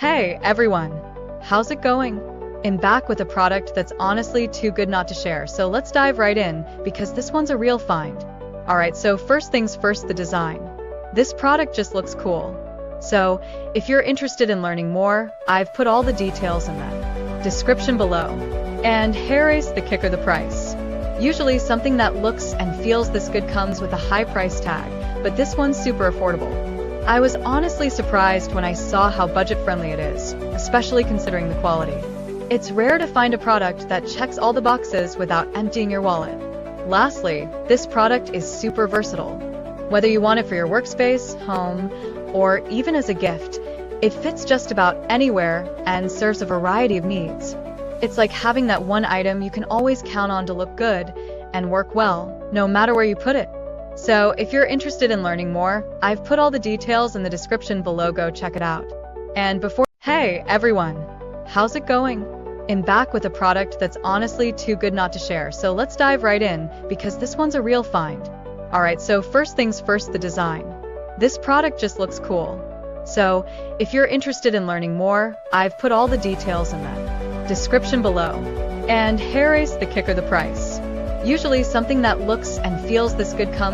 Hey everyone, how's it going? I'm back with a product that's honestly too good not to share, so let's dive right in because this one's a real find. Alright, so first things first, the design. This product just looks cool. So, if you're interested in learning more, I've put all the details in the description below. And here's the kicker, the price. Usually something that looks and feels this good comes with a high price tag, but this one's super affordable. I was honestly surprised when I saw how budget-friendly it is, especially considering the quality. It's rare to find a product that checks all the boxes without emptying your wallet. Lastly, this product is super versatile. Whether you want it for your workspace, home, or even as a gift, it fits just about anywhere and serves a variety of needs. It's like having that one item you can always count on to look good and work well, no matter where you put it. So, if you're interested in learning more, I've put all the details in the description below, go check it out. Hey everyone, how's it going? I'm back with a product that's honestly too good not to share, so let's dive right in because this one's a real find. Alright, so first things first, the design. This product just looks cool. So, if you're interested in learning more, I've put all the details in the description below. And here's the kicker, the price. Usually something that looks and feels this good comes